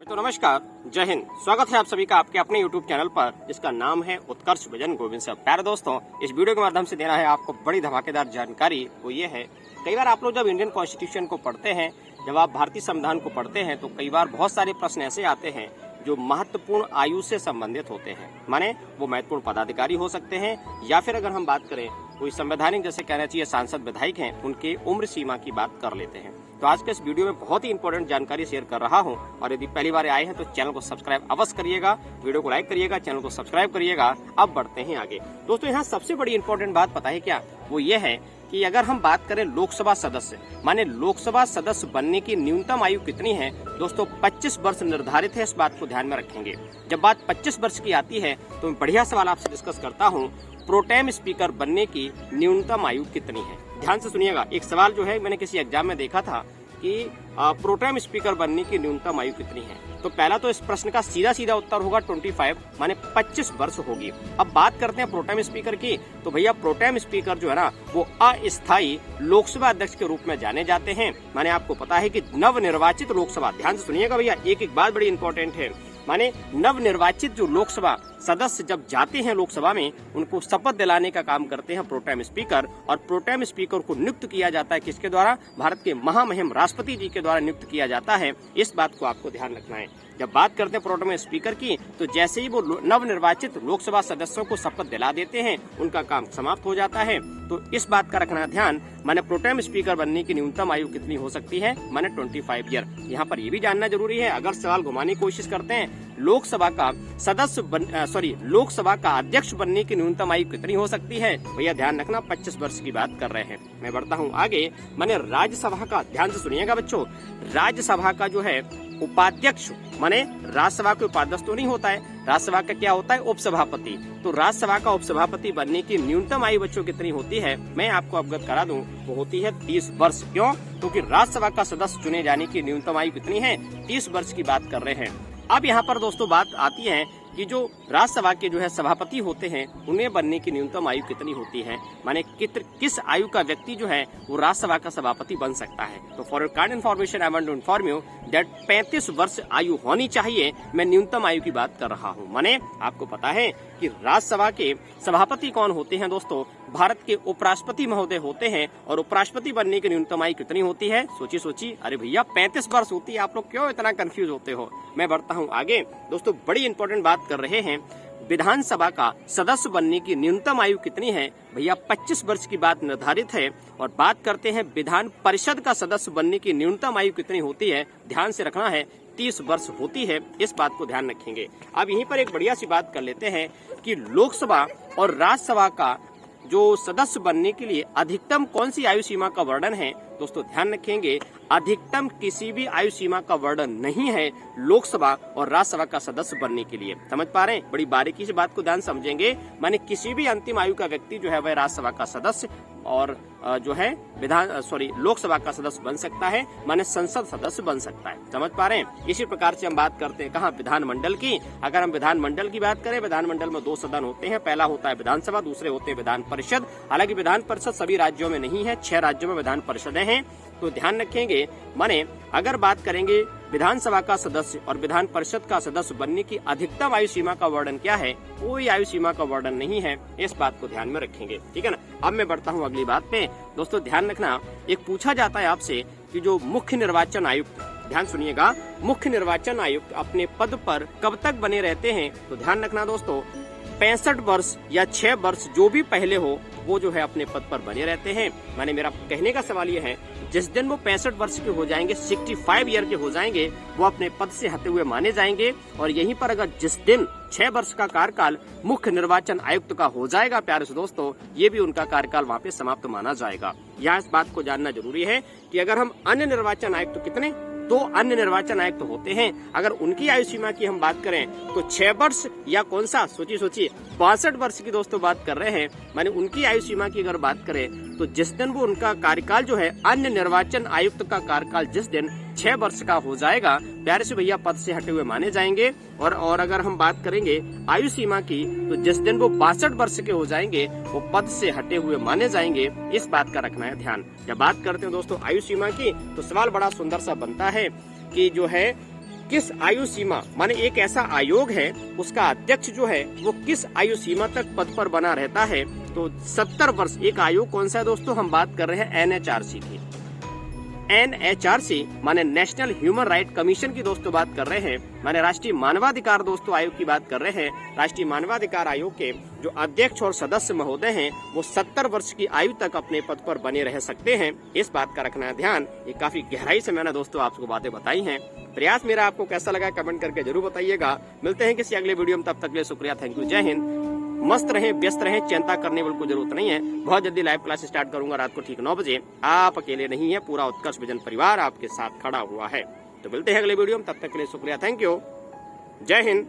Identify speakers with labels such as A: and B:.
A: तो नमस्कार, जय हिंद। स्वागत है आप सभी का आपके अपने YouTube चैनल पर, जिसका नाम है उत्कर्ष विजन गोविंद साहब। प्यारे दोस्तों, इस वीडियो के माध्यम से देना है आपको बड़ी धमाकेदार जानकारी। वो ये है, कई बार आप लोग जब इंडियन कॉन्स्टिट्यूशन को पढ़ते हैं, जब आप भारतीय संविधान को पढ़ते हैं, तो कई बार बहुत सारे प्रश्न ऐसे आते हैं जो महत्वपूर्ण आयु से संबंधित होते हैं। माने वो महत्वपूर्ण पदाधिकारी हो सकते हैं, या फिर अगर हम बात करें कोई संवैधानिक, जैसे कहना चाहिए सांसद विधायक हैं, उनके उम्र सीमा की बात कर लेते हैं। तो आज के इस वीडियो में बहुत ही इंपॉर्टेंट जानकारी शेयर कर रहा हूं, और यदि पहली बार आए हैं तो चैनल को सब्सक्राइब अवश्य करिएगा, वीडियो को लाइक करिएगा, चैनल को सब्सक्राइब करिएगा। अब बढ़ते हैं आगे। दोस्तों, यहाँ सबसे बड़ी इंपॉर्टेंट बात पता है क्या? वो ये है कि अगर हम बात करें लोकसभा सदस्य, माने लोकसभा सदस्य बनने की न्यूनतम आयु कितनी है? दोस्तों 25 वर्ष निर्धारित है। इस बात को ध्यान में रखेंगे। जब बात 25 वर्ष की आती है तो मैं बढ़िया सवाल आपसे डिस्कस करता हूँ, प्रोटेम स्पीकर बनने की न्यूनतम आयु कितनी है? ध्यान से सुनिएगा। एक सवाल जो है मैंने किसी एग्जाम में देखा था कि प्रोटेम स्पीकर बनने की न्यूनतम आयु कितनी है। तो पहला तो इस प्रश्न का सीधा सीधा उत्तर होगा 25, माने 25 वर्ष होगी। अब बात करते हैं प्रोटेम स्पीकर की। तो भैया प्रोटेम स्पीकर जो है ना, वो अस्थायी लोकसभा अध्यक्ष के रूप में जाने जाते हैं। माने आपको पता है कि नवनिर्वाचित लोकसभा, ध्यान से सुनिएगा भैया, एक एक बात बड़ी इंपॉर्टेंट है। माने नवनिर्वाचित जो लोकसभा सदस्य जब जाते हैं लोकसभा में, उनको शपथ दिलाने का काम करते हैं प्रोटेम स्पीकर। और प्रोटेम स्पीकर को नियुक्त किया जाता है किसके द्वारा? भारत के महामहिम राष्ट्रपति जी के द्वारा नियुक्त किया जाता है। इस बात को आपको ध्यान रखना है। जब बात करते हैं प्रोटेम स्पीकर की, तो जैसे ही वो नवनिर्वाचित लोकसभा सदस्यों को शपथ दिला देते हैं, उनका काम समाप्त हो जाता है। तो इस बात का रखना ध्यान। माने प्रोटेम स्पीकर बनने की न्यूनतम आयु कितनी हो सकती है? माने 25 ईयर। यहाँ पर ये भी जानना जरूरी है, अगर सवाल घुमाने की कोशिश करते हैं, लोकसभा का लोकसभा का अध्यक्ष बनने की न्यूनतम आयु कितनी हो सकती है? भैया ध्यान रखना, 25 वर्ष की बात कर रहे हैं। मैं बढ़ता हूँ आगे। माने राज्यसभा का, ध्यान से सुनिएगा बच्चों, राज्यसभा का जो है उपाध्यक्ष, माने राज्यसभा के उपाध्यक्ष तो नहीं होता है, राज्यसभा का क्या होता है? उपसभापति। तो राज्यसभा का उपसभापति बनने की न्यूनतम आयु बच्चों कितनी होती है? मैं आपको अवगत करा दूं, वो होती है 30 वर्ष। क्यों? क्योंकि राज्यसभा का सदस्य चुने जाने की न्यूनतम आयु कितनी है? 30 वर्ष की बात कर रहे हैं। अब यहाँ पर दोस्तों बात आती है कि जो राज्यसभा के जो है सभापति होते हैं, उन्हें बनने की न्यूनतम आयु कितनी होती है? माने किस आयु का व्यक्ति जो है वो राज्यसभा का सभापति बन सकता है? तो for your kind information I want to inform you that 35 वर्ष आयु होनी चाहिए। मैं न्यूनतम आयु की बात कर रहा हूँ। माने आपको पता है कि राज्यसभा के सभापति कौन होते हैं? दोस्तों भारत के उपराष्ट्रपति महोदय होते हैं। और उपराष्ट्रपति बनने की न्यूनतम आयु कितनी होती है? सोची अरे भैया 35 वर्ष होती है। आप लोग क्यों इतना कंफ्यूज होते हो? मैं बढ़ता हूँ आगे। दोस्तों बड़ी इंपॉर्टेंट बात कर रहे हैं, विधानसभा का सदस्य बनने की न्यूनतम आयु कितनी है? भैया 25 वर्ष की बात निर्धारित है। और बात करते हैं विधान परिषद का सदस्य बनने की न्यूनतम आयु कितनी होती है? ध्यान से रखना है, 30 वर्ष होती है। इस बात को ध्यान रखेंगे। अब यहीं पर एक बढ़िया सी बात कर लेते हैं कि लोकसभा और राज्यसभा का जो सदस्य बनने के लिए अधिकतम कौन सी आयु सीमा का वर्णन है? दोस्तों ध्यान रखेंगे, अधिकतम किसी भी आयु सीमा का वर्णन नहीं है लोकसभा और राज्यसभा का सदस्य बनने के लिए। समझ पा रहे हैं? बड़ी बारीकी से बात को ध्यान समझेंगे। माने किसी भी अंतिम आयु का व्यक्ति जो है वह राज्यसभा का सदस्य और जो है लोकसभा का सदस्य बन सकता है, माने संसद सदस्य बन सकता है। समझ पा रहे हैं? इसी प्रकार से हम बात करते हैं कहाँ? विधानमंडल की। अगर हम विधानमंडल की बात करें, विधानमंडल में 2 सदन होते हैं। पहला होता है विधानसभा, दूसरे होते हैं विधान परिषद। हालांकि विधान परिषद सभी राज्यों में नहीं है, 6 राज्यों में विधान परिषदें हैं। तो ध्यान रखेंगे। माने अगर बात करेंगे विधानसभा का सदस्य और विधान परिषद का सदस्य बनने की अधिकतम आयु सीमा का वर्णन क्या है? कोई आयु सीमा का वर्णन नहीं है। इस बात को ध्यान में रखेंगे, ठीक है ना। अब मैं बढ़ता हूँ अगली बात पे। दोस्तों ध्यान रखना, एक पूछा जाता है आपसे कि जो मुख्य निर्वाचन आयुक्त, ध्यान सुनिएगा, मुख्य निर्वाचन आयुक्त अपने पद पर कब तक बने रहते हैं? तो ध्यान रखना दोस्तों, 65 वर्ष या 6 वर्ष जो भी पहले हो, वो जो है अपने पद पर बने रहते हैं। माने मेरा कहने का सवाल ये है, जिस दिन वो 65 वर्ष के हो जाएंगे, 65 ईयर के हो जाएंगे, वो अपने पद से हटे हुए माने जाएंगे। और यहीं पर अगर जिस दिन 6 वर्ष का कार्यकाल मुख्य निर्वाचन आयुक्त का हो जाएगा, प्यारे से दोस्तों, ये भी उनका कार्यकाल वहाँ पे समाप्त माना जाएगा। यहाँ इस बात को जानना जरूरी है कि अगर हम अन्य निर्वाचन आयुक्त कितने 2 अन्य निर्वाचन आयुक्त होते हैं, अगर उनकी आयु सीमा की हम बात करें तो 6 वर्ष या कौन सा? सोचिए 62 वर्ष की दोस्तों बात कर रहे हैं। माने उनकी आयु सीमा की अगर बात करें तो जिस दिन वो उनका कार्यकाल जो है, अन्य निर्वाचन आयुक्त का कार्यकाल जिस दिन 6 वर्ष का हो जाएगा, प्यारे से भैया पद से हटे हुए माने जाएंगे। और अगर हम बात करेंगे आयु सीमा की, तो जिस दिन वो 62 वर्ष के हो जाएंगे, वो पद से हटे हुए माने जाएंगे। इस बात का रखना है ध्यान। जब बात करते हैं दोस्तों आयु सीमा की, तो सवाल बड़ा सुंदर सा बनता है कि जो है किस आयु सीमा माने एक ऐसा आयोग है उसका अध्यक्ष जो है वो किस आयु सीमा तक पद पर बना रहता है, तो 70 वर्ष। एक आयोग कौन सा है दोस्तों, हम बात कर रहे हैं एनएचआरसी की। एनएचआरसी माने नेशनल ह्यूमन राइट कमीशन की दोस्तों बात कर रहे हैं, माने राष्ट्रीय मानवाधिकार दोस्तों आयोग की बात कर रहे हैं। राष्ट्रीय मानवाधिकार आयोग के जो अध्यक्ष और सदस्य महोदय हैं वो 70 वर्ष की आयु तक अपने पद पर बने रह सकते हैं। इस बात का रखना है ध्यान। ये काफी गहराई से मैंने दोस्तों आपको बातें बताई हैं। प्रयास मेरा आपको कैसा लगा कमेंट करके जरूर बताइएगा। मिलते हैं किसी अगले वीडियो में, तब तक के लिए शुक्रिया, थैंक यू, जय हिंद। मस्त रहें, व्यस्त रहें, चिंता करने बिल्कुल जरूरत नहीं है। बहुत जल्दी लाइव क्लास स्टार्ट करूंगा रात को ठीक 9 बजे। आप अकेले नहीं है, पूरा उत्कर्ष विजन परिवार आपके साथ खड़ा हुआ है। तो मिलते हैं अगले वीडियो में, तब तक के लिए शुक्रिया, थैंक यू, जय हिंद।